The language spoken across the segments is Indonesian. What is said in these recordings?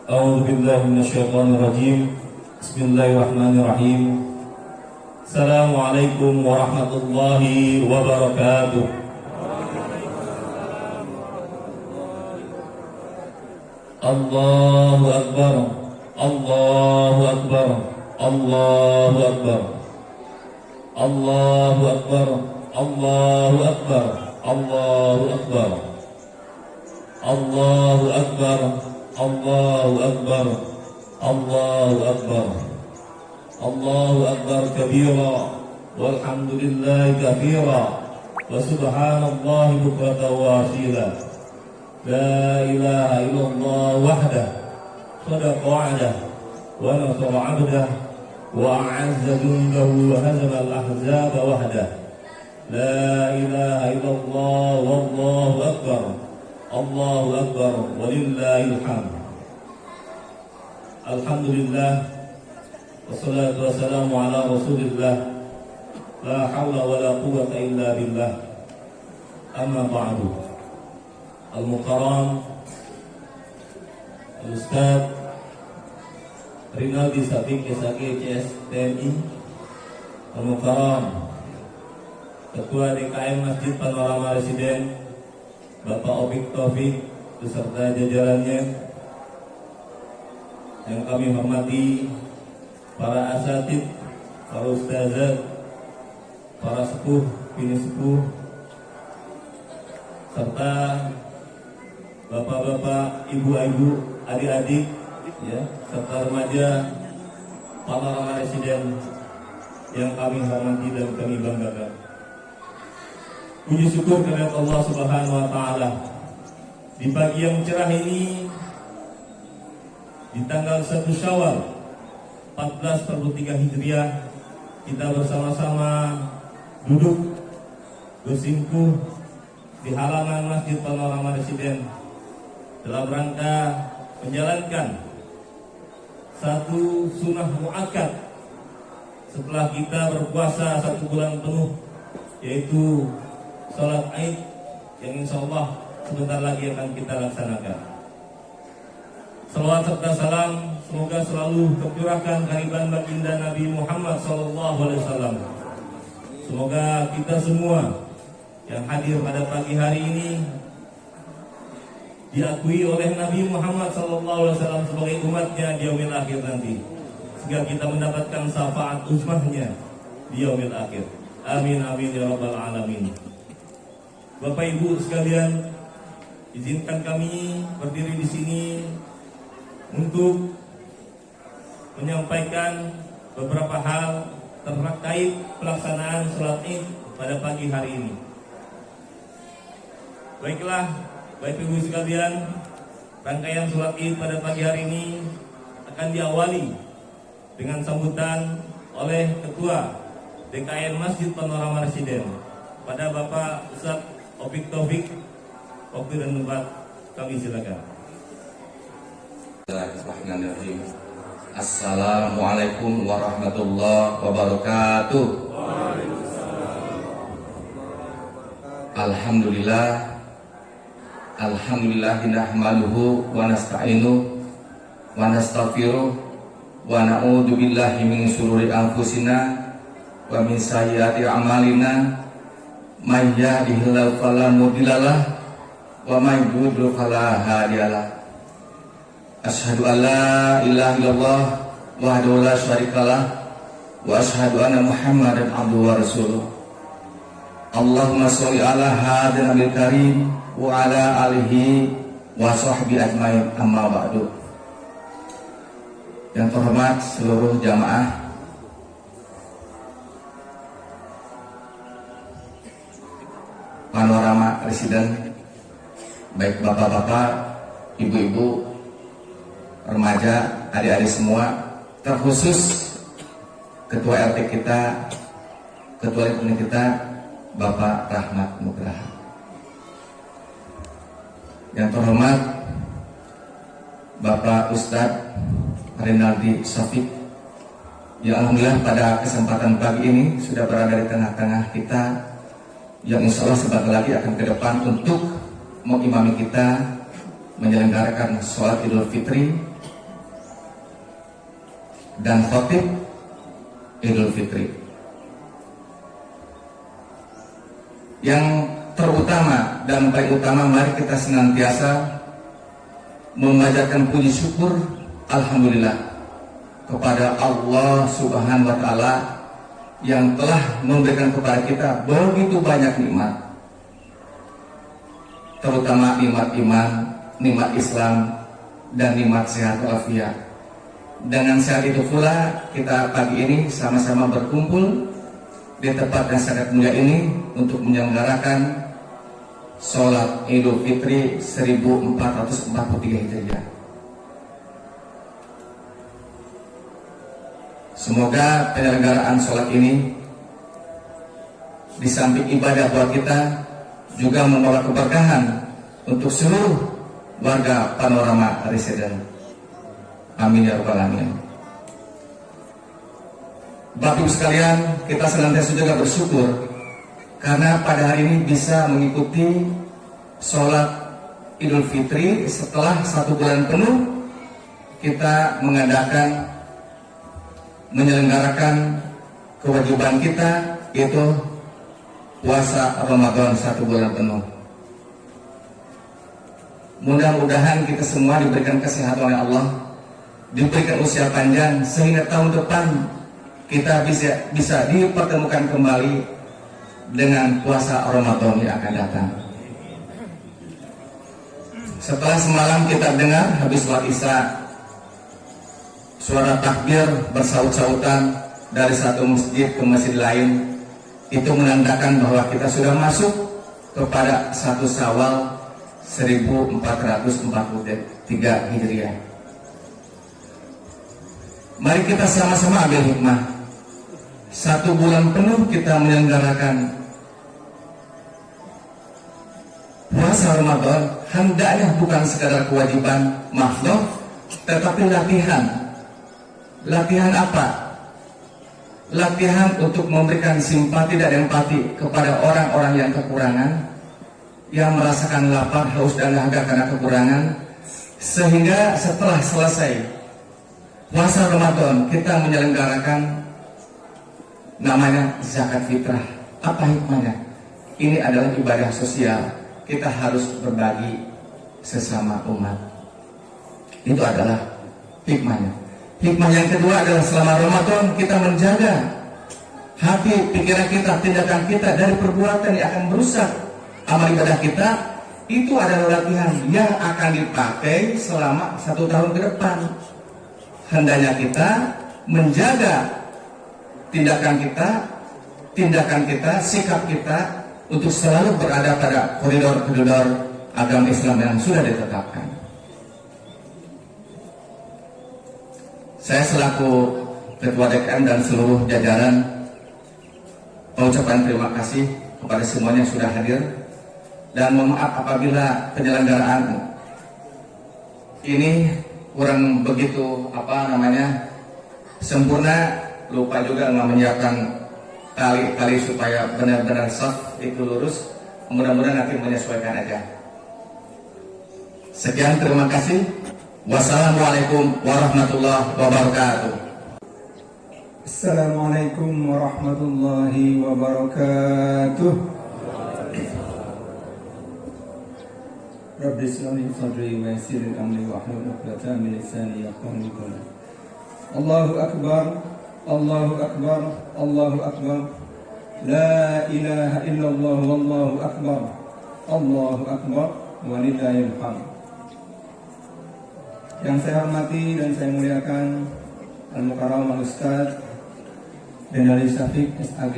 أعوذ بالله من الشيطان الرجيم. بسم الله الرحمن الرحيم. السلام عليكم ورحمة الله وبركاته. الله أكبر الله أكبر الله أكبر الله أكبر الله أكبر الله أكبر الله أكبر الله أكبر الله أكبر الله أكبر كبيرا والحمد لله كثيرا وسبحان الله بكرة وأصيلا. لا إله إلا الله وحده صدق وعده ونصر عبده وأعز جنده وهزم الأحزاب وحده. لا إله إلا الله والله أكبر الله أكبر ولله الحمد. Alhamdulillah wassalatu wassalamu ala rasulillah la hawla wa la quwwata illa billah. Amma ba'du. Al-Mukarram Al-Ustaz Rinaldi Safiq SAG CS TNI, Al-Mukarram Ketua DKM Masjid Panorama Residen Bapak Opik Taufik beserta jajarannya, yang kami hormati para asatid, para ustazat, para sepuh, bini sepuh, serta bapak-bapak, ibu-ibu, adik-adik, ya, serta remaja Panorama Residen yang kami hormati dan kami banggakan. Puji syukur kepada Allah Subhanahu wa Ta'ala, di pagi yang cerah ini, di tanggal 1 Syawal 14/3 Hijriah, kita bersama-sama duduk bersingkuh di halaman Masjid Panorama Residen dalam rangka menjalankan satu sunnah muakkad setelah kita berpuasa 1 bulan penuh, yaitu sholat Aid yang insya Allah sebentar lagi akan kita laksanakan. Salawat serta salam semoga selalu tercurahkan kehadiran baginda Nabi Muhammad SAW. Semoga kita semua yang hadir pada pagi hari ini diakui oleh Nabi Muhammad SAW sebagai umatnya di yaumil akhir nanti, sehingga kita mendapatkan syafaat uzmahnya di yaumil akhir. Amin amin ya rabbal alamin. Bapak Ibu sekalian, izinkan kami berdiri di sini untuk menyampaikan beberapa hal terkait pelaksanaan sholat Id pada pagi hari ini. Baiklah, Bapak Ibu sekalian, rangkaian sholat Id pada pagi hari ini akan diawali dengan sambutan oleh Ketua DKM Masjid Panorama Residen pada Bapak Ustaz Opik Taufik. Waktu dan tempat kami silakan. Bismillahirrahmanirrahim. Assalamualaikum warahmatullahi wabarakatuh. Alhamdulillah nahmaduhu wa nasta'inuhu wa nastaghfiruh wa na'udzu billahi min shururi anfusina wa min sayyiati a'malina. May yahdihillahu fala mudhillalah wa may yudlil fala hadiyalah. Asyhadu an la ilaha illallah wahdahu la syarikalah wa asyhadu anna Muhammadan abduhu wa rasuluh. Allahumma sholli ala hadin nabil karim wa ala alihi wa sahbihi ajmain, amma ba'du. Yang terhormat seluruh jamaah Panorama Residen, baik bapak-bapak, ibu-ibu, remaja, adik-adik semua, terkhusus Ketua RT kita, Ketua RT kita, Bapak Rahmat Nugraha. Yang terhormat Bapak Ustadz Rinaldi Safiq, yang alhamdulillah pada kesempatan pagi ini sudah berada di tengah-tengah kita, yang insya Allah sebentar lagi akan ke depan untuk mengimami kita menyelenggarakan sholat Idul Fitri dan khotib Idul Fitri. Yang terutama dan paling utama, mari kita senantiasa memanjatkan puji syukur alhamdulillah kepada Allah Subhanahu wa taala yang telah memberikan kepada kita begitu banyak nikmat, terutama nikmat iman, nikmat Islam, dan nikmat sehat walafiat. Dengan saat itu pula kita pagi ini sama-sama berkumpul di tempat yang sangat mulia ini untuk menyelenggarakan sholat Idul Fitri 1443 Hijriah. Semoga penyelenggaraan sholat ini di samping ibadah buat kita juga membawa keberkahan untuk seluruh warga Panorama Residen. Amin ya rabbal alamin. Bapak Ibu sekalian, kita senantiasa juga bersyukur karena pada hari ini bisa mengikuti sholat Idul Fitri setelah 1 bulan penuh kita menyelenggarakan kewajiban kita, yaitu puasa Ramadan 1 bulan penuh. Mudah-mudahan kita semua diberikan kesehatan oleh Allah, diberikan usia panjang sehingga tahun depan kita bisa dipertemukan kembali dengan puasa Ramadan yang akan datang. Setelah semalam kita dengar habis sholat Isya, suara takbir bersaut-sautan dari satu masjid ke masjid lain, itu menandakan bahwa kita sudah masuk kepada 1 Syawal 1443 Hijriah. Mari kita sama-sama ambil hikmah. 1 bulan penuh kita menyelenggarakan puasa Ramadan, hendaknya bukan sekadar kewajiban makhluk, tetapi latihan. Latihan apa? Latihan untuk memberikan simpati dan empati kepada orang-orang yang kekurangan, yang merasakan lapar, haus, dan dahaga karena kekurangan, sehingga setelah selesai puasa Ramadan kita menyelenggarakan namanya zakat fitrah. Apa hikmahnya? Ini adalah ibadah sosial. Kita harus berbagi sesama umat. Itu adalah hikmahnya. Hikmah yang kedua adalah selama Ramadan kita menjaga hati, pikiran kita, tindakan kita dari perbuatan yang akan merusak amal ibadah kita. Itu adalah latihan yang akan dipakai selama 1 tahun ke depan. Hendaknya kita menjaga tindakan kita, sikap kita untuk selalu berada pada koridor-koridor agama Islam yang sudah ditetapkan. Saya selaku Ketua DKM dan seluruh jajaran mengucapkan terima kasih kepada semuanya yang sudah hadir, dan mohon maaf apabila penyelenggaraan ini kurang begitu sempurna, lupa juga menyiapkan tali supaya benar-benar saf itu lurus. Mudah-mudahan nanti menyesuaikan aja. Sekian, terima kasih. Wassalamualaikum warahmatullahi wabarakatuh. Assalamualaikum warahmatullahi wabarakatuh. Rabbi shrah li sadri wa yassir li amri wahlul 'uqdatam min lisani yafqahu qawli. Allahu akbar, Allahu akbar, Allahu akbar. La ilaha illallah wallahu akbar. Allahu akbar walillahil hamd. Yang saya hormati dan saya muliakan Al-Mukarram Al-Ustaz Benali Syafiq SAG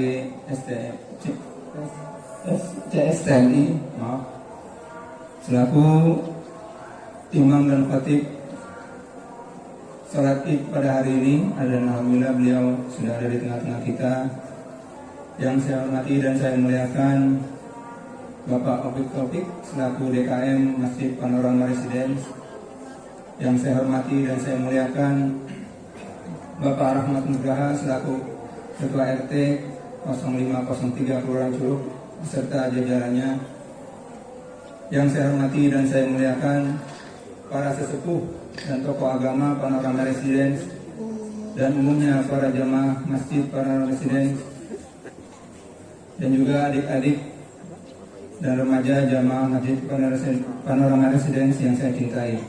CSTNI, selaku imam dan khatib salat Id pada hari ini, dan alhamdulillah beliau sudah ada di tengah-tengah kita. Yang saya hormati dan saya muliakan Bapak Opik Taufik selaku DKM Masjid Panorama Residence. Yang saya hormati dan saya muliakan Bapak Rahmat Nugraha selaku Ketua RT 0503 Kelurahan Curug beserta jajarannya. Yang saya hormati dan saya muliakan para sesepuh dan tokoh agama Panorama Residence dan umumnya para jamaah masjid, para residen, dan juga adik-adik dan remaja jamaah masjid Panorama Residence yang saya cintai.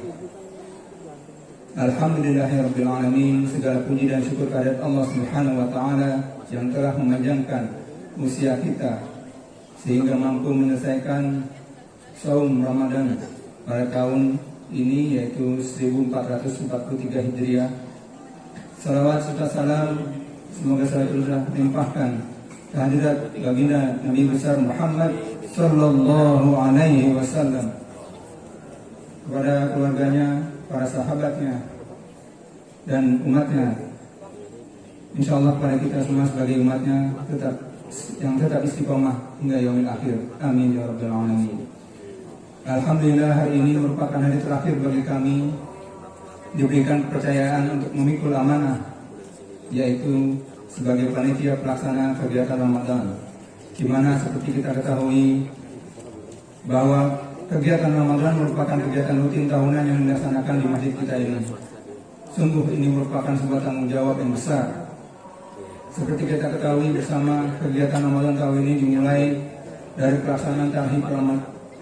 Alhamdulillahirabbil alamin, segala puji dan syukur kehadirat Allah Subhanahu wa taala yang telah memanjangkan usia kita sehingga mampu menyelesaikan saum Ramadan pada tahun ini, yaitu 1443 Hijriah. Salawat serta salam semoga selalu limpahkan kehadirat baginda Nabi besar Muhammad sallallahu alaihi wasallam, kepada keluarganya, para sahabatnya, dan umatnya. Insyaallah pada kita semua sebagai umatnya tetap istiqomah hingga yaumil akhir. Amin ya rabbal alamin. Alhamdulillah, hari ini merupakan hari terakhir bagi kami diberikan kepercayaan untuk memikul amanah, yaitu sebagai panitia pelaksana kegiatan Ramadan, di mana seperti kita ketahui bahwa kegiatan Ramadan merupakan kegiatan rutin tahunan yang dilaksanakan di masjid kita ini. Sungguh ini merupakan sebuah tanggung jawab yang besar. Seperti kita ketahui bersama, kegiatan Ramadan tahun ini dimulai dari pelaksanaan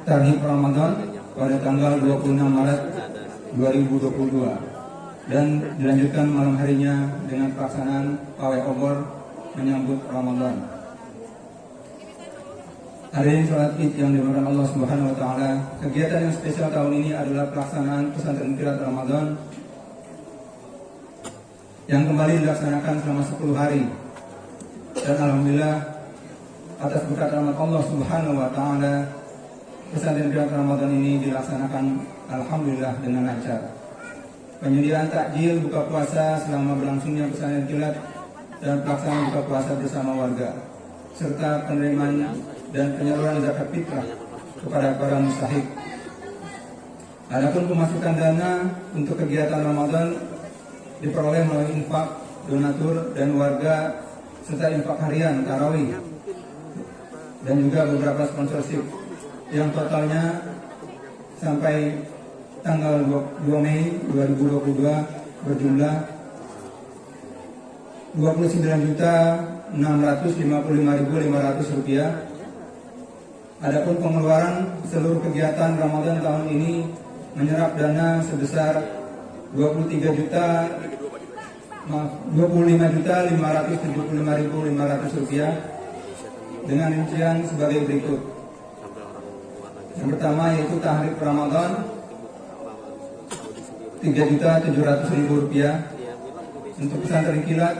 Tarhib Ramadan pada tanggal 26 Maret 2022 dan dilanjutkan malam harinya dengan pelaksanaan pawai obor menyambut Ramadan. Hari ini sholat Id yang dimuliakan Allah Subhanahu wa taala. Kegiatan yang spesial tahun ini adalah pelaksanaan pesantren kilat Ramadan yang kembali dilaksanakan selama 10 hari. Dan alhamdulillah, atas berkat rahmat Allah Subhanahu wa taala, pesantren kilat Ramadan ini dilaksanakan alhamdulillah dengan lancar. Penyediaan takjil buka puasa selama berlangsungnya pesantren kilat dan pelaksanaan buka puasa bersama warga, serta penerimaan dan penyaluran zakat fitrah kepada para mustahik. Adapun pemasukan dana untuk kegiatan Ramadan diperoleh melalui infak, donatur, dan warga, serta infak harian, tarawih, dan juga beberapa sponsorship yang totalnya sampai tanggal 2 Mei 2022 berjumlah Rp29.655.500. Adapun pengeluaran seluruh kegiatan Ramadan tahun ini menyerap dana sebesar Rp25.575.500 dengan rincian sebagai berikut. Yang pertama yaitu tahrib Ramadan Rp3.700.000, untuk pesantren kilat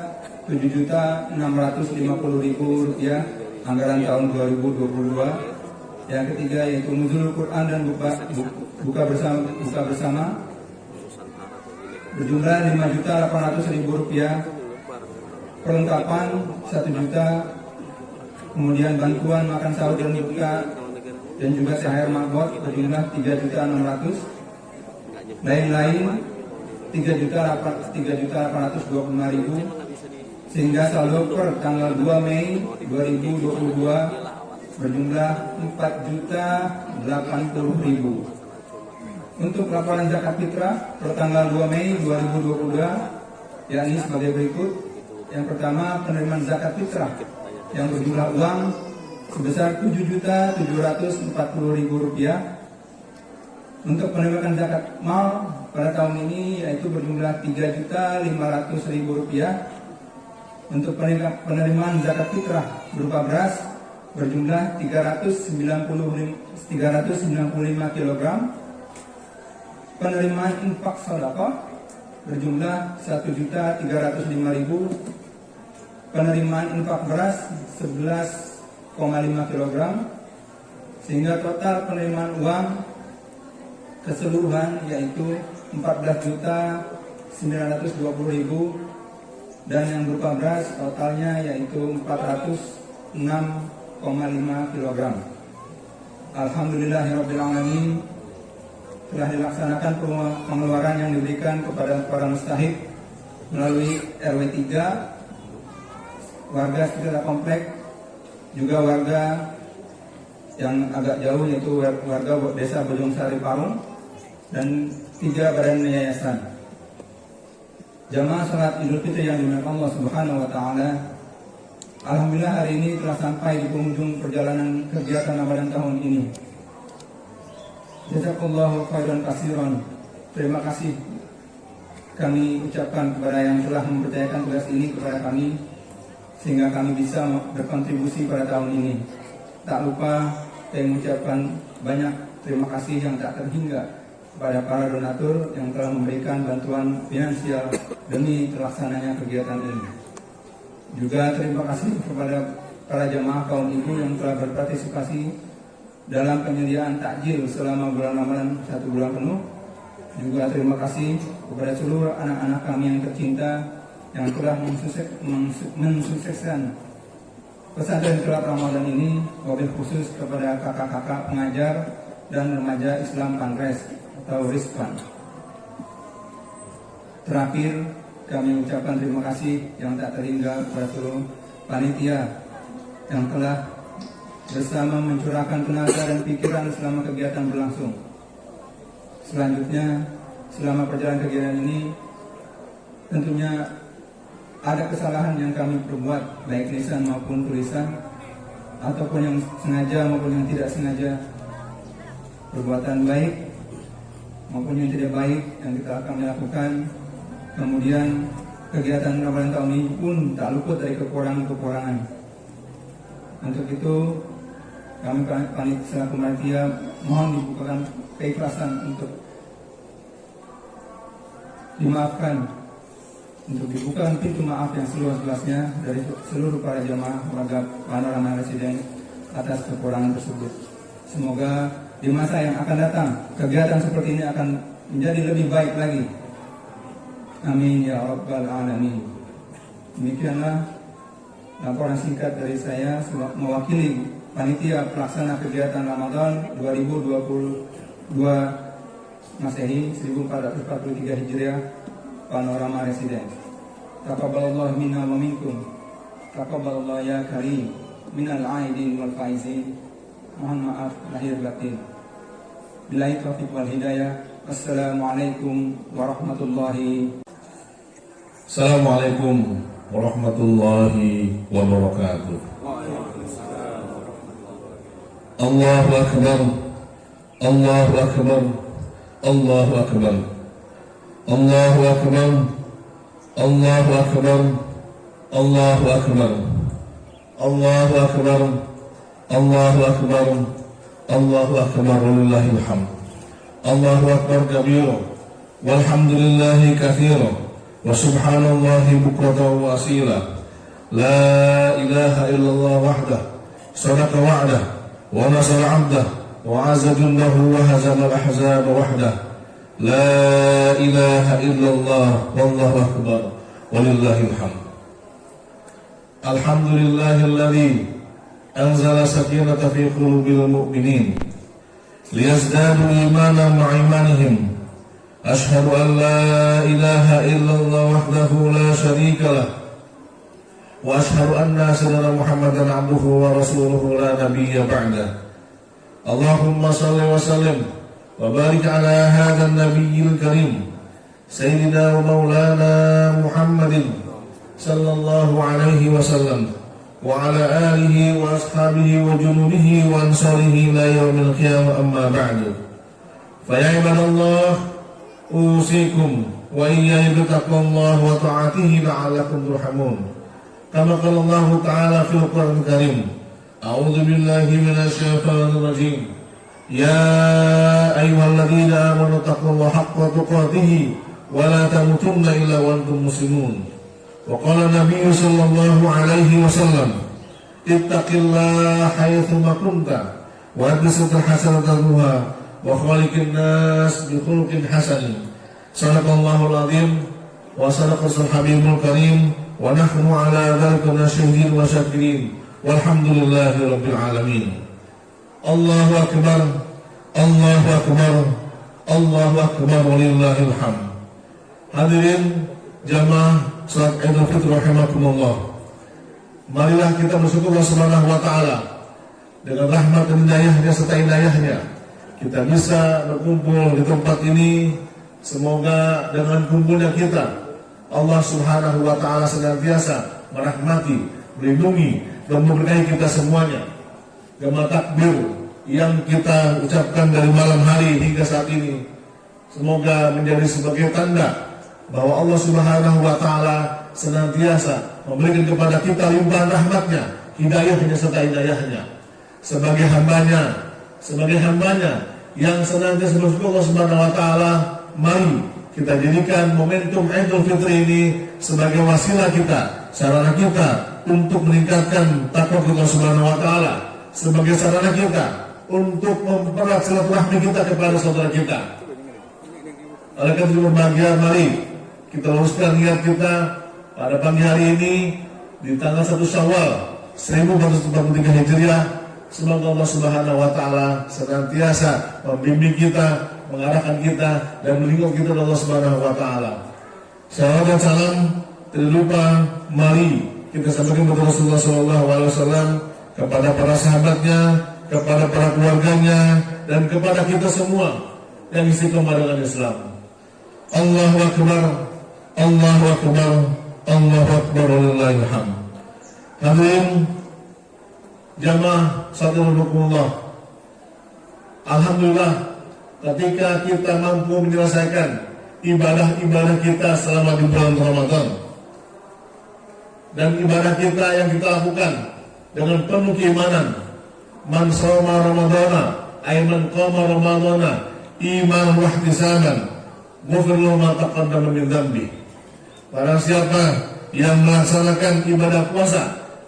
Rp7.650.000 anggaran tahun 2022. Yang ketiga yaitu nuzul Quran dan buka bersama berjumlah Rp5.800.000, perlengkapan 1 juta, kemudian bantuan makan sahur dan buka dan juga THR marbot berjumlah 3.600.000, lain-lain 3.825.000, sehingga saldo per tanggal 2 Mei 2022 berjumlah 4.080.000. Untuk laporan zakat fitrah per tanggal 2 Mei 2022 yakni sebagai berikut. Yang pertama, penerimaan zakat fitrah yang berjumlah uang sebesar Rp7.740.000. Untuk penerimaan zakat mal pada tahun ini yaitu berjumlah Rp3.500.000. Untuk penerimaan zakat fitrah berupa beras berjumlah 395 kg. Penerimaan infak sedekah berjumlah 1.305.000. Penerimaan infak beras 11,5 kg, sehingga total penerimaan uang keseluruhan yaitu 14.920.000, dan yang berupa beras totalnya yaitu 406,5 kg. Alhamdulillahirabbil alamin, telah dilaksanakan pengeluaran yang diberikan kepada para mustahik melalui RW 3, warga sekitar komplek, juga warga yang agak jauh yaitu warga desa Bojong Sari Parung, dan 3 badan yayasan. Jamaah salat Idul Fitri yang dimuliakan Allah Subhanahu wa taala. Alhamdulillah hari ini telah sampai di penghujung perjalanan kegiatan Ramadan tahun ini. Jazakallahu khairan katsiran. Terima kasih kami ucapkan kepada yang telah mempercayakan tugas ini kepada kami sehingga kami bisa berkontribusi pada tahun ini. Tak lupa saya mengucapkan banyak terima kasih yang tak terhingga kepada para donatur yang telah memberikan bantuan finansial demi terlaksananya kegiatan ini. Juga terima kasih kepada para jamaah kaum ibu yang telah berpartisipasi dalam penyediaan takjil selama bulan Ramadan 1 bulan penuh. Juga terima kasih kepada seluruh anak-anak kami yang tercinta yang telah mensukseskan pesantren kilat Ramadan ini, wabil khusus kepada kakak-kakak pengajar dan remaja Islam Panres atau Rizpan. Terakhir, kami ucapkan terima kasih yang tak terhingga kepada seluruh panitia yang telah bersama mencurahkan tenaga dan pikiran selama kegiatan berlangsung. Selanjutnya, selama perjalanan kegiatan ini, tentunya ada kesalahan yang kami perbuat, baik lisan maupun tulisan, ataupun yang sengaja maupun yang tidak sengaja, perbuatan baik maupun yang tidak baik yang kita akan lakukan. Kemudian kegiatan Ramadan tahun ini pun tak luput dari kekurangan-kekurangan. Untuk itu kami selaku panitia mohon dibukakan keikhlasan untuk dimaafkan, untuk dibuka pintu maaf yang seluas-luasnya dari seluruh para jamaah warga Panorama Residen atas kekurangan tersebut. Semoga di masa yang akan datang kegiatan seperti ini akan menjadi lebih baik lagi. Amin ya rabbal alamin. Demikianlah laporan singkat dari saya mewakili panitia pelaksana kegiatan Ramadan 2022 Masehi 1443 Hijriah Panorama Residen. Taqabbalallahu minna wa minkum. Taqabbalallahu ya karim minal aidin wal faizin. Mohon maaf lahir batin. Billahi taufiq wal hidayah. Assalamualaikum warahmatullahi. Assalamualaikum warahmatullahi wabarakatuh. Allahu akbar. Allahu akbar. Allahu akbar. Allahu akbar. Allahu akbar. Allahu akbar. Allahu akbar. Allahu akbar. Allahu akbar. Walillahil hamd. Allahu akbar kabira. Walhamdulillahi katsira. Wa subhanallahi bukratan wa asila. La ilaha illallah wahdah. Sadaqa wa'dah. Wa nasara 'abdah. Wa 'azza jundahu wa hazama al-ahzaba wahdah. La ilaha illallah wallahu akbar walillahil hamd. Alhamdulillahilladzi anzala sakinata fi qulubil mu'minin liyazdadu imanan ma'a imanihim. Ashhadu an la ilaha illallah wahdahu la syarika lah wa ashhadu anna sayyidina Muhammadan abduhu wa rasuluhu la nabiyya ba'dah. Allahumma salli wa sallim wa barik ala hadha an-nabiyil karim sayyidina wa maulana Muhammadin sallallahu alaihi wasallam wa ala alihi wa ashabihi wa junudihi wa ansarihi ila yaumil qiyamah, amma ba'du. Fa ya ibadallah, usikum wa iyaya bitaqwallah wa ta'atihi la'allakum turhamun. Kama qala Allah ta'ala fil Qur'an Karim, a'udzu billahi minasy syaithanir rajim. Ya ayyuhalladzina amanu taqullaha haqqa tuqatih wa la tamutunna illa wa antum muslimun. Wa qala Nabi sallallahu alaihi wasallam, ittaqillaha haitsu ma kunta wa adrisul hasanata wa khaliqin nas bi khuluqin hasanin. Sadaqallahul azim wa sadaqal habibul karim wa nahnu ala dzalika nasyhidin wa syakirin walhamdulillahi rabbil alamin. Allahu akbar. Allahu akbar. Allahu akbar walillahil hamd. Hadirin jamaah salat Idul Fitri rahimakumullah. Marilah kita bersyukur Allah Subhanahu wa taala dengan rahmat dan hidayahnya serta hidayahnya kita bisa berkumpul di tempat ini. Semoga dengan kumpulnya kita Allah Subhanahu wa taala senantiasa merahmati, melindungi dan memberkahi kita semuanya. Gama takbir yang kita ucapkan dari malam hari hingga saat ini semoga menjadi sebagai tanda bahwa Allah Subhanahu wa taala senantiasa memberikan kepada kita limpahan rahmatnya, hidayahnya serta hidayahnya. Sebagai hambanya yang senantiasa bersyukur Allah Subhanahu wa taala, mari kita jadikan momentum Idul Fitri ini sebagai wasilah kita, sarana kita untuk meningkatkan takwa Allah Subhanahu wa taala, sebagai sarana kita untuk mempererat silaturahmi kita kepada saudara kita. Oleh karena itu berbahagia, mari kita luruskan niat kita pada pagi hari ini di tanggal 1 Syawal 1443 Hijriah. Semoga Allah Subhanahu wa taala senantiasa membimbing kita, mengarahkan kita dan melindungi kita dari Allah Subhanahu wa taala. Shalawat dan salam tidak lupa mari kita sampaikan kepada Rasulullah sallallahu alaihi wasallam, kepada para sahabatnya, kepada para keluarganya dan kepada kita semua yang istiqomah dengan Islam. Allahu akbar, Allahu akbar, Allahu akbar, wallahul hamd. Hadirin jamaah saudara-saudara, alhamdulillah ketika kita mampu menyelesaikan ibadah-ibadah kita selama di bulan Ramadan dan ibadah kita yang kita lakukan dengan penuh keimanan. Man shoma Ramadana ay man qama Ramadana imanan wa ihtisaban ghufira lahu ma taqaddama min dhanbi. Barang siapa yang melaksanakan ibadah puasa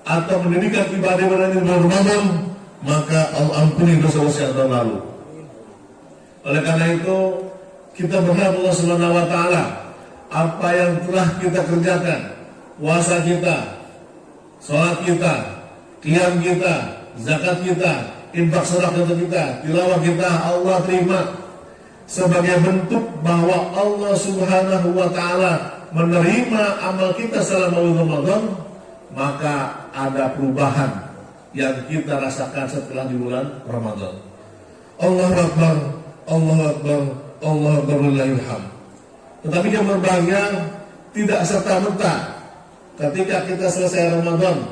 atau mendirikan ibadah-ibadah di bulan Ramadan, maka Allah ampuni dosa-dosa yang telah lalu. Oleh karena itu, kita berharap Allah Subhanahu wa taala apa yang telah kita kerjakan, puasa kita, sholat kita, qiyam kita, zakat kita, infak sedekah kita, tilawah kita, Allah terima sebagai bentuk bahwa Allah Subhanahu wa taala menerima amal kita selama bulan Ramadan. Maka ada perubahan yang kita rasakan setelah di bulan Ramadan. Allahu akbar, Allahu akbar, Allahu akbar, wallahul hamd. Tetapi yang berbahagia tidak serta-merta ketika kita selesai Ramadan,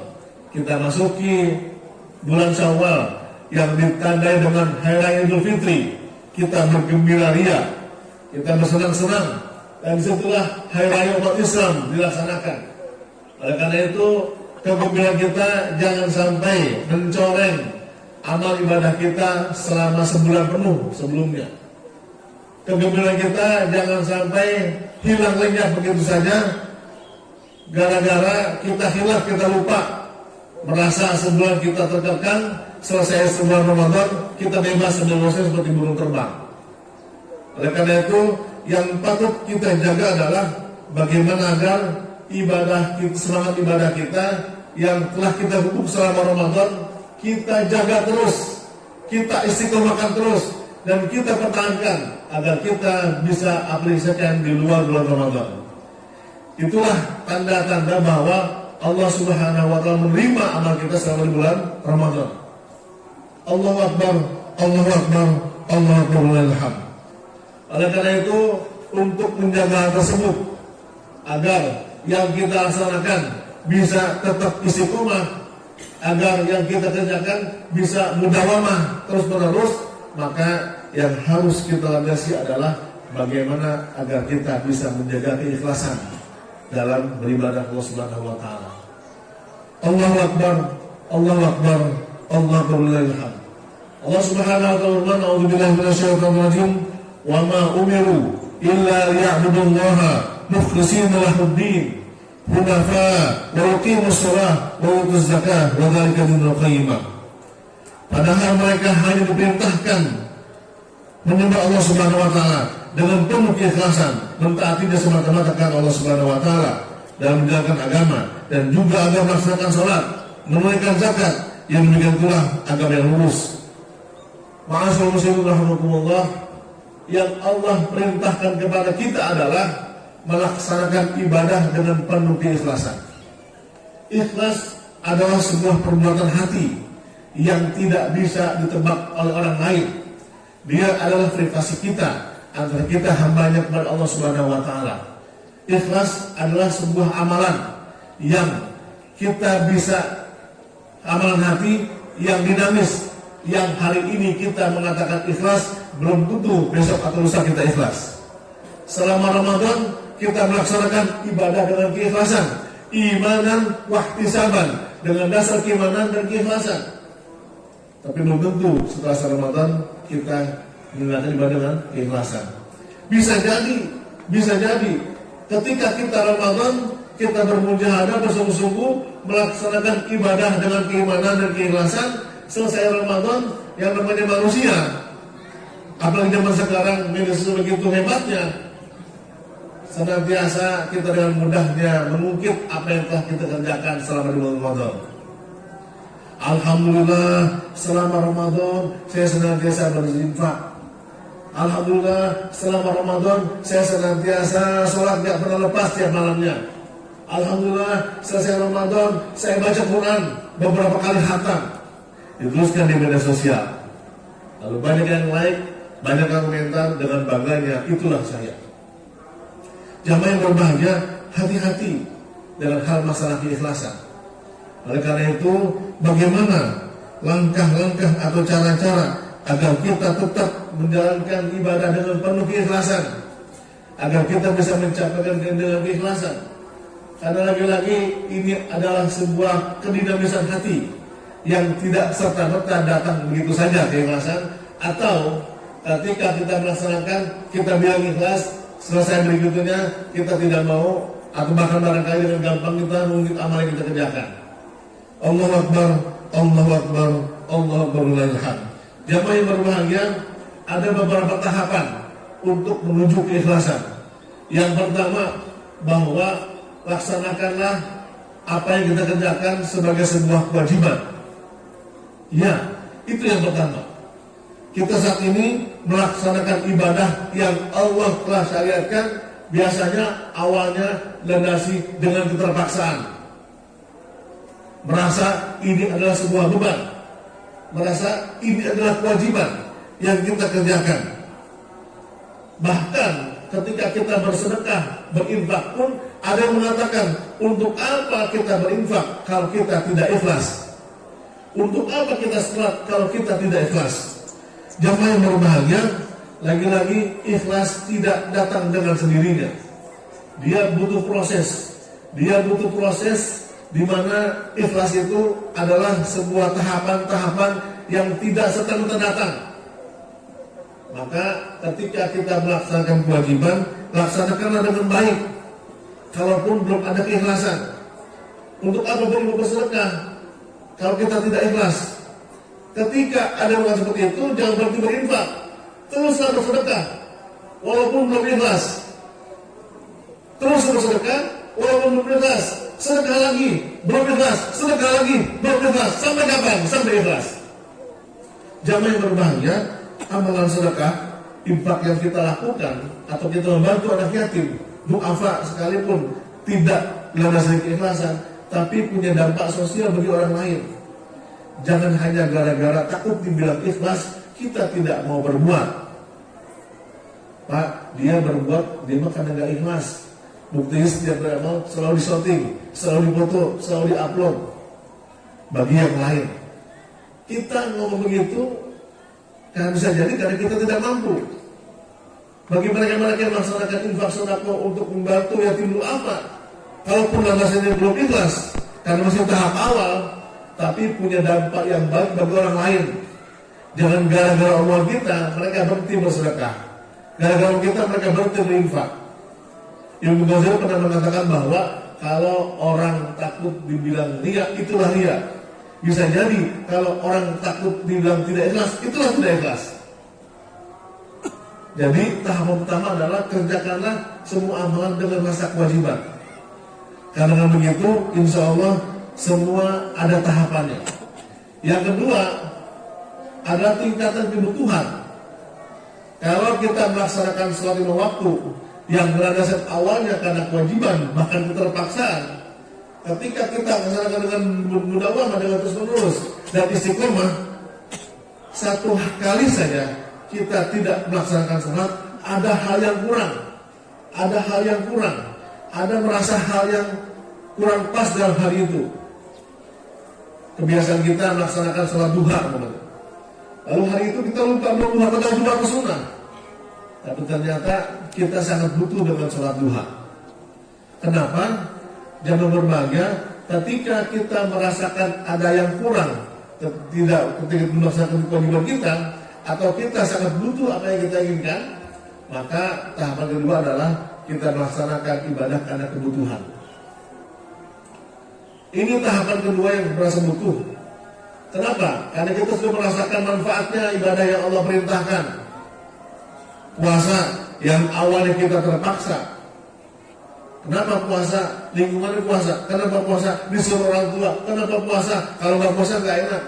kita masuki bulan Syawal yang ditandai dengan Hari Raya Idul Fitri, kita bergembira ria, kita bersenang-senang, dan disitulah Hari Raya umat Islam dilaksanakan. Oleh karena itu, kegembiraan kita jangan sampai mencoreng amal ibadah kita selama sebulan penuh sebelumnya. Kegembiraan kita jangan sampai hilang lenyap begitu saja gara-gara kita hilaf, kita lupa, merasa sebulan kita terkekang, selesai sebulan Ramadan kita bebas seperti burung terbang. Oleh karena itu, yang patut kita jaga adalah bagaimana agar ibadah kita, semangat ibadah kita yang telah kita hubung selama Ramadan, kita jaga terus, kita istiqomahkan terus, dan kita pertahankan agar kita bisa aplikasikan di luar bulan Ramadan. Itulah tanda-tanda bahwa Allah Subhanahu wa taala menerima amal kita selama di bulan Ramadan. Allahu akbar, Allahu akbar, Allahu akbar, wallahul hamd. Oleh karena itu, untuk menjaga hal tersebut agar yang kita laksanakan bisa tetap istiqomah, agar yang kita kerjakan bisa mudawamah terus-menerus, maka yang harus kita landasi adalah bagaimana agar kita bisa menjaga keikhlasan dalam beribadah Allah Subhanahu wa taala. Allahu akbar, Allahu akbar, Allahu akbar, wallahul hamd. Allah Subhanahu wa taala berfirman, "A'udzubillahi minasyaitonir rajim, wa ma umiru illa liya'budullaha mukhlishina lahuddin hunafa wa yuqimus shalah wa yutuz zakah wa dzalika dinul qayyimah." Padahal mereka hanya diperintahkan menyembah Allah Subhanahu wa taala dengan penuh keikhlasan, mentaatinya semata-mata karena Allah Subhanahu wa taala dalam menjalankan agama, dan juga agar melaksanakan salat, menunaikan zakat, yang demikian itulah agama yang lurus. Ma'asyiral muslimin rahimakumullah, yang Allah perintahkan kepada kita adalah melaksanakan ibadah dengan penuh keikhlasan. Ikhlas adalah sebuah perbuatan hati yang tidak bisa ditebak oleh orang lain. Dia adalah privasi kita antara kita hambanya kepada Allah Subhanahu wa taala. Ikhlas adalah sebuah amalan yang kita bisa, amalan hati yang dinamis, yang hari ini kita mengatakan ikhlas, belum tentu besok atau lusa kita ikhlas. Selama Ramadan kita melaksanakan ibadah dengan keikhlasan, imanan wahtisaban, dengan dasar keimanan dan keikhlasan. Tapi belum tentu setelah Ramadan kita menjalankan ibadah dengan keikhlasan. Bisa jadi ketika kita Ramadan kita bermujahadah bersungguh-sungguh melaksanakan ibadah dengan keimanan dan keikhlasan. Selesai Ramadan, yang namanya manusia, apalagi zaman sekarang media sosial begitu hebatnya, senantiasa kita dengan mudahnya mengungkit apa yang telah kita kerjakan selama di bulan Ramadan. Alhamdulillah, selama Ramadan saya senantiasa berinfak. Alhamdulillah, selama Ramadan saya senantiasa sholat gak pernah lepas tiap malamnya. Alhamdulillah, selesai Ramadan saya baca Quran beberapa kali khatam. Dituliskan di media sosial. Lalu banyak yang like, banyak yang komentar dengan bangganya, itulah saya. Jamaah yang berbahagia, hati-hati dengan hal masalah keikhlasan. Oleh karena itu, bagaimana langkah-langkah atau cara-cara agar kita tetap menjalankan ibadah dengan penuh keikhlasan, agar kita bisa mencapaikan dengan keikhlasan. Karena lagi-lagi ini adalah sebuah kedinamisan hati yang tidak serta-merta datang begitu saja keikhlasan, atau ketika kita melaksanakan kita bilang ikhlas, selesai berikutnya kita tidak mau, atau bahkan barangkali dengan gampang kita mengungkit amal yang kita kerjakan. Allahu Akbar, Allahu Akbar, Allahu Akbar, walillahil hamd. Jamaah yang berbahagia, ada beberapa tahapan untuk menuju keikhlasan. Yang pertama, bahwa laksanakanlah apa yang kita kerjakan sebagai sebuah kewajiban. Ya, itu yang pertama. Kita saat ini melaksanakan ibadah yang Allah telah syariatkan, biasanya awalnya landasi dengan keterpaksaan. Merasa ini adalah sebuah beban, merasa ini adalah kewajiban yang kita kerjakan. Bahkan ketika kita bersedekah, berinfak pun ada yang mengatakan, untuk apa kita berinfak kalau kita tidak ikhlas? Untuk apa kita sholat kalau kita tidak ikhlas? Jamaah yang berbahagia, lagi-lagi ikhlas tidak datang dengan sendirinya. Dia butuh proses. Di mana ikhlas itu adalah sebuah tahapan-tahapan yang tidak serta-merta datang. Maka ketika kita melaksanakan kewajiban, laksanakanlah dengan baik. Kalaupun belum ada keikhlasan, untuk apa bersedekah kalau kita tidak ikhlas? Ketika ada orang seperti itu, jangan berhenti berinfak, teruslah bersedekah walaupun belum ikhlas. Terus bersedekah walaupun belum ikhlas. Sedekah lagi, belum ikhlas. Sedekah lagi, belum ikhlas. Sampai kapan? Sampai ikhlas. Jamaah yang berbahagia, amalan sedekah, infak yang kita lakukan atau kita membantu anak yatim, du'afa sekalipun tidak landasi keikhlasan, tapi punya dampak sosial bagi orang lain. Jangan hanya gara-gara takut dibilang ikhlas, kita tidak mau berbuat. Pak, dia berbuat, dia mah karena gak ikhlas. Buktinya setiap beramal selalu disorting, selalu difoto, selalu diupload bagi yang lain. Kita ngomong begitu karena bisa jadi karena kita tidak mampu. Bagi mereka-mereka yang melaksanakan infak sedekah untuk membantu yatim du'afa, kalaupun landasnya belum ikhlas karena masih tahap awal, tapi punya dampak yang baik bagi orang lain. Jangan gara-gara omongan kita mereka berhenti bersedekah, gara-gara kita mereka berhenti berinfak. Ibnu Ghazali pernah mengatakan bahwa kalau orang takut dibilang ria, itulah ria. Bisa jadi kalau orang takut dibilang tidak ikhlas, itulah tidak ikhlas. Jadi tahap pertama adalah kerjakanlah semua amalan dengan rasa kewajiban. Karena dengan begitu, insya Allah semua ada tahapannya. Yang kedua adalah tingkatan kebutuhan. Kalau kita melaksanakan sholat lima waktu yang berdasar awalnya karena kewajiban bahkan keterpaksaan, ketika kita melaksanakan dengan mudawamah, dengan terus-menerus dan istiqomah, satu kali saja kita tidak melaksanakan sholat, ada hal yang kurang. ada merasa hal yang kurang pas dalam hari itu. Kebiasaan kita melaksanakan sholat duha, lalu hari itu kita lupa berduha, padahal duha itu sunnah. Tapi ternyata kita sangat butuh dengan sholat duha. Kenapa? Jangan berbahagia ketika kita merasakan ada yang kurang, tidak ketika melaksanakan kewajiban kita, atau kita sangat butuh apa yang kita inginkan, maka tahapan kedua adalah kita melaksanakan ibadah karena kebutuhan. Ini tahapan kedua yang merasa butuh. Kenapa? Karena kita sudah merasakan manfaatnya ibadah yang Allah perintahkan. Puasa yang awalnya kita terpaksa. Kenapa puasa? Lingkungannya puasa. Kenapa puasa? Disuruh orang tua. Kenapa puasa? Kalau nggak puasa nggak enak.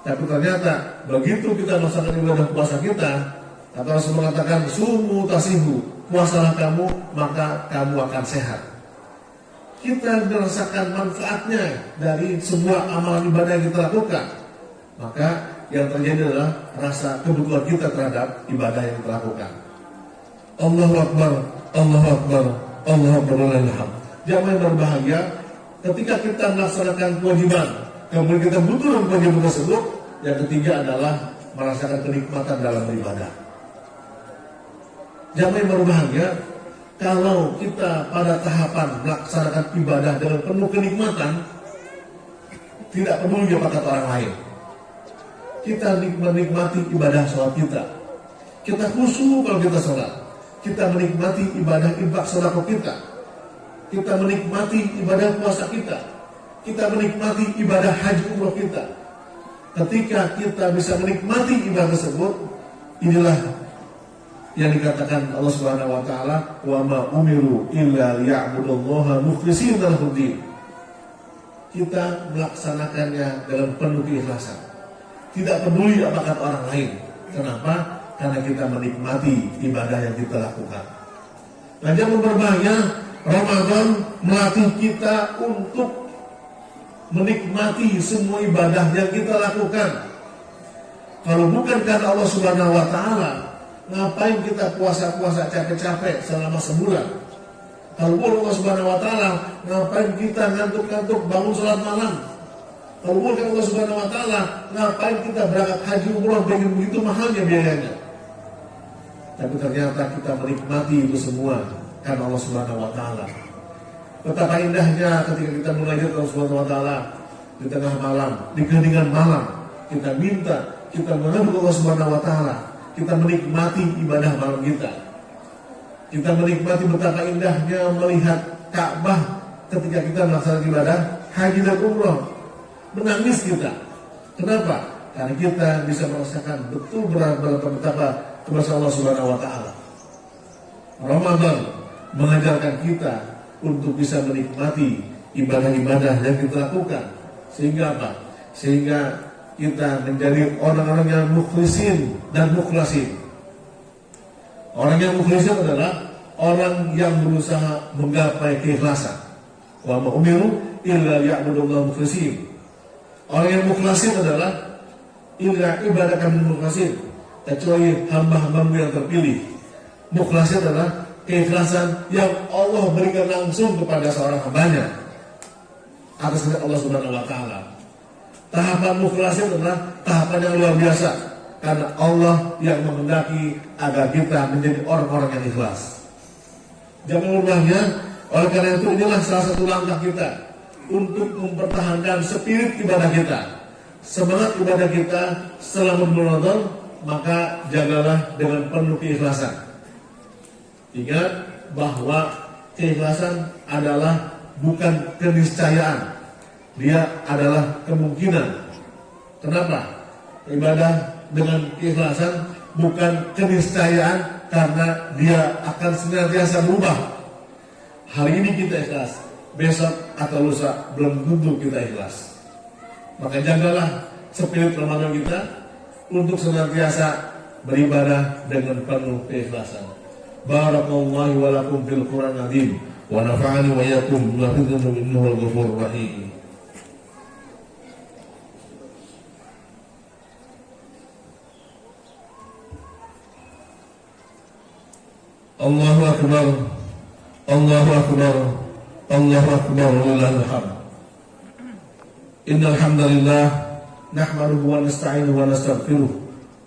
Tapi ternyata begitu kita melaksanakan ibadah puasa kita, kata Rasul mengatakan sumu tasihu, puasalah kamu maka kamu akan sehat. Kita merasakan manfaatnya dari semua amalan ibadah yang kita lakukan, maka yang terjadi adalah rasa kebutuhan kita terhadap ibadah yang kita lakukan. Allahu Akbar, Allahu Akbar, Allahu Akbar, alhamdulillah. Jamaah yang berbahagia, ketika kita melaksanakan kewajiban, kemudian kita butuh dalam kewajiban tersebut, yang ketiga adalah merasakan kenikmatan dalam beribadah. Jamaah yang berbahagia, kalau kita pada tahapan melaksanakan ibadah dengan penuh kenikmatan, tidak peduli apa kata orang lain. Kita menikmati ibadah sholat kita. Kita khusyuk kalau kita sholat. Kita menikmati ibadah infak sedekah kita. Kita menikmati ibadah puasa kita. Kita menikmati ibadah haji umroh kita. Ketika kita bisa menikmati ibadah tersebut, inilah yang dikatakan Allah Subhanahu wa taala, wa ma umiru illa liya'budullaha mukhlishina lahud-din. Kita melaksanakannya dalam penuh keikhlasan. Tidak peduli apa kata orang lain. Kenapa? Karena kita menikmati ibadah yang kita lakukan. Nah, jangan berbahagia, Ramadan melatih kita untuk menikmati semua ibadah yang kita lakukan. Kalau bukan karena Allah Subhanahu wa taala, ngapain kita puasa-puasa capek-capek selama sebulan? Kalau bukan Allah Subhanahu wa taala, ngapain kita ngantuk-ngantuk bangun sholat malam? Kalau bukan Allah Subhanahu wa taala, ngapain kita berangkat haji umroh begitu mahalnya biayanya? Tapi ternyata kita menikmati itu semua karena Allah Subhanahu wa taala. Betapa indahnya ketika kita munajat Allah Subhanahu wa taala di tengah malam, di keheningan malam, kita minta, kita mengadu Allah Subhanahu wa taala. Kita menikmati ibadah malam kita. Kita menikmati betapa indahnya melihat Ka'bah ketika kita melaksanakan ibadah haji dan umroh. Menangis kita. Kenapa? Karena kita bisa merasakan betul betapa kebesaran Allah Subhanahu wa taala. Ramadan mengajarkan kita untuk bisa menikmati ibadah-ibadah yang kita lakukan. Sehingga apa? Sehingga kita menjadi orang-orang yang mukhlisin dan mukhlasin. Orang yang mukhlisin adalah orang yang berusaha menggapai keikhlasan. Wa ma umiru illa liya'budullaha mukhlasin. Orang yang mukhlasin adalah illa ibadakan mukhlasin, kecuali hamba-hambamu yang terpilih. Mukhlasin adalah keikhlasan yang Allah berikan langsung kepada seorang hambanya atas kehendak Allah Subhanahu wa taala. Tahapan mukhlasin adalah tahapan yang luar biasa, karena Allah yang menghendaki agar kita menjadi orang-orang yang ikhlas. Jangan lupanya, oleh karena itu inilah salah satu langkah kita untuk mempertahankan spirit ibadah kita, semangat ibadah kita selama bulan Ramadan. Maka jagalah dengan penuh keikhlasan. Ingat bahwa keikhlasan adalah bukan keniscayaan, dia adalah kemungkinan. Kenapa? Ibadah dengan keikhlasan bukan keniscayaan, karena dia akan senantiasa berubah. Hari ini kita ikhlas, besok atau lusa belum tentu kita ikhlas. Maka jagalah spirit Ramadan kita untuk senantiasa beribadah dengan penuh keikhlasan. Barakallahu wa lakum fil Qur'an azim wa nafa'ani wa iyyakum bima fihi innahu al-ghafurur rahim. Allahu akbar. Allahu Akbar, Allahu Akbar, walillahil hamd. Innal hamdalillah nahmaduhu wa nasta'inuhu wa nastaghfiruh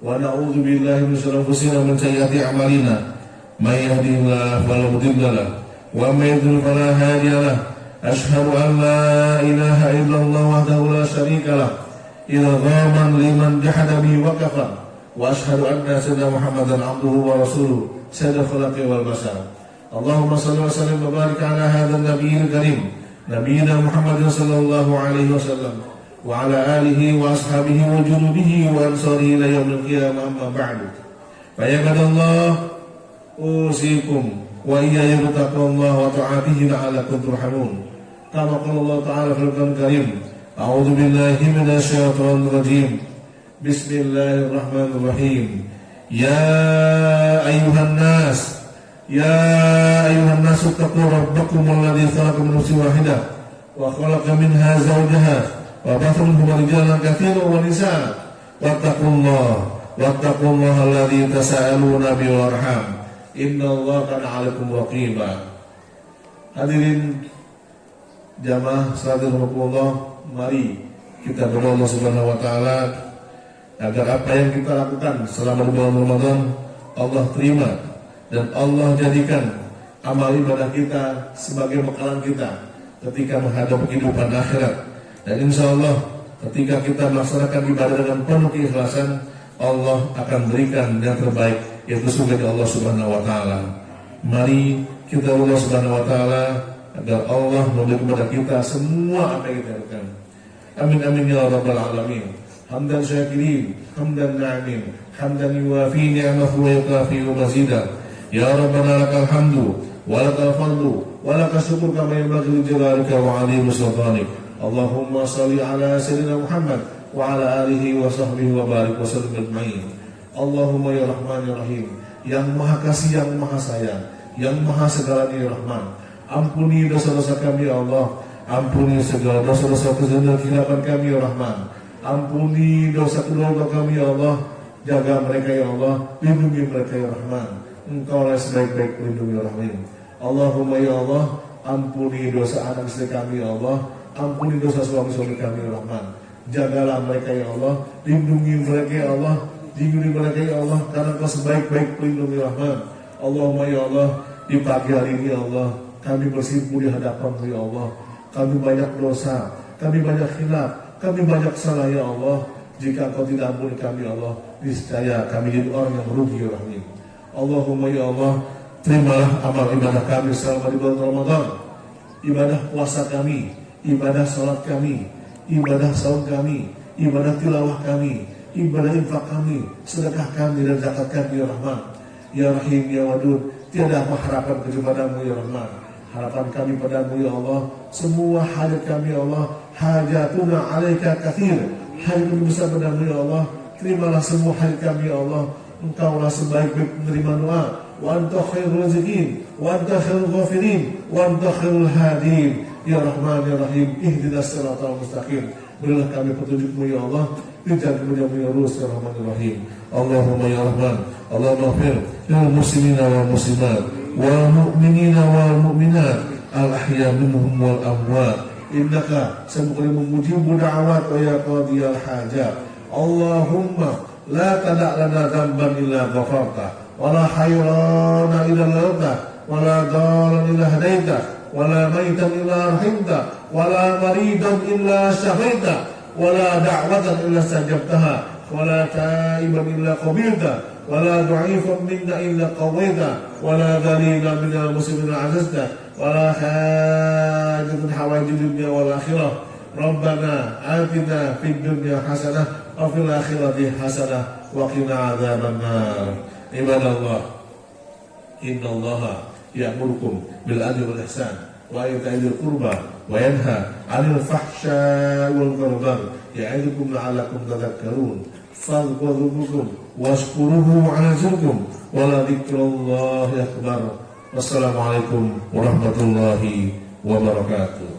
wa na'udzu billahi min shururi anfusina wa min sayyiati a'malina. May yahdihillahu fala mudilla lahu wa may yudlil fala hadiya lahu. Ashhadu an la ilaha illallah wahdahu la syarika lahu idghaman liman jahada bihi wa kafara. Wa ashhadu anna sayyidina Muhammadan abduhu wa rasuluh sayyidul khalqi wal bashar. Allahumma shalli wa sallim wa barik ala hadzal nabiyil karim nabiyina Muhammadin sallallahu alaihi wasallam wa ala alihi wa ashabihi wa junubihi wa ansarihi ila yaumil qiyamah, amma ba'du. Fa ya ibadallah, usikum wa iyaya bittaqwallahi wa ta'atihi la'allakum turhamun. Kama qala Allah ta'ala fil Qur'anil Karim, a'udzu billahi minasy syaithanir rajim. Bismillahirrahmanirrahim. Ya ayyuhan nas, ya ayyuhan nas, ittaqu rabbakum alladzi khalaqakum min nafsin wahidah wa khalaqa minha zawjaha wa batha minhuma rijalan katsiran wa nisaa. Wattaqullaha alladzi tasaaluna bihi wal arham. Innallaha kana 'alaikum raqiba. Hadirin jamaah salat Allah, mari kita berdoa Allah Subhanahu wa taala agar apa yang kita lakukan selama bulan Ramadan Allah terima dan Allah jadikan amal ibadah kita sebagai bekalan kita ketika menghadap kehidupan akhirat. Dan insya Allah ketika kita melaksanakan ibadah dengan penuh keikhlasan, Allah akan berikan yang terbaik, yaitu surga dari Allah Subhanahu wa taala. Mari kita Allah Subhanahu wa taala agar Allah memberi kepada kita semua apa yang kita lakukan. Amin amin ya rabbal alamin. Hamdan syakirin, hamdan na'imin, hamdan yuwafi ni'amahu wa yukafi mazidah. Ya Rabbana lakal hamdu wa lakal fadlu wa lakal syukur kama yanbaghi li jalalika wa 'azimi sultanik. Allahumma shalli ala sayyidina Muhammad wa ala alihi wa sahbihi wa barik wa sallim ajma'in. Allahumma ya Rahman ya Rahim, yang Maha Kasih, yang Maha Sayang, yang Maha Segalanya ya Rahman, ampuni dosa-dosa kami ya Allah, ampuni segala dosa-dosa kesalahan khilafan kami ya Rahman, ampuni dosa keluarga kami ya Allah, jaga mereka ya Allah, lindungi mereka ya Rahman. Engkau lah sebaik-baik pelindung ya Rahman. Allahumma ya Allah, ampuni dosa anak istri kami ya Allah, ampuni dosa suami-suami kami ya Rahman. Jagalah mereka ya Allah, lindungi mereka ya Allah, lindungi mereka ya Allah, karena Engkau sebaik-baik pelindung ya Rahman. Allahumma ya Allah, di pagi hari ini ya Allah, kami bersimpu di hadapan-Mu ya Allah. Kami banyak dosa, kami banyak khilaf, kami banyak salah ya Allah. Jika Engkau tidak ampuni kami ya Allah, niscaya kami jadi orang yang merugi ya Rahman. Allahumma ya Allah, terimalah amal ibadah kami selama di bulan Ramadan, ibadah puasa kami, ibadah salat kami, ibadah saum kami, ibadah tilawah kami, ibadah infak kami, sedekah kami dan zakat kami ya Rahman. Ya Rahim ya Wadud, tiada apa harapan kepadamu ya Rahman. Harapan kami padamu ya Allah, semua hajat kami ya Allah, hajatuna alaika katsir, hajat kami besar padamu ya Allah. Terimalah semua hajat kami ya Allah. Engkaulah sebaik-baik menerima doa. Wa anta khairul raziqin, wa anta khairul ghafirin, wa anta khairul hadin. Ya Rahman ya Rahim, ihdinas siratal mustaqim. Berilah kami petunjuk-Mu ya Allah, dijadikan kemudian ya Lurus ya Rahman ya Rahim. Allahumma ya Rahman, Allahumma ighfir lil muslimina wal muslimat wal mu'minina wal mu'minat al ahya minhum wal amwat. Innaka sami'un mujibu da'awat wa ya qadiyal hajat. Allahumma la tada' lana dhanban illa ghafarta, wa la hayrana illa ladta, wa la dhalan illa hadaita, wa la maitan illa rahimta, wa la maridan illa syafaita, wa la da'watan illa sajabtaha, wa la ta'iban illa qabilta, wa la du'ifan minna illa qawaita, wa la dhalila minna muslimina azazta, wa la hajatun hawaijid dunya wal akhirah. Rabbana atina fid dunya hasanah wa fil akhirati hasanah wa qina adzaban nar. Ibadallah, innallaha ya'murukum bil adli wal ihsan wa ita'i dzil qurba wa yanha 'anil fahsya'i wal munkar ya'idukum la'allakum tadhakkarun. Fadhkurukum washkuruhu 'ala dzikrikum wa la dzikrullahi akbar. Wassalamualaikum warahmatullahi wabarakatuh.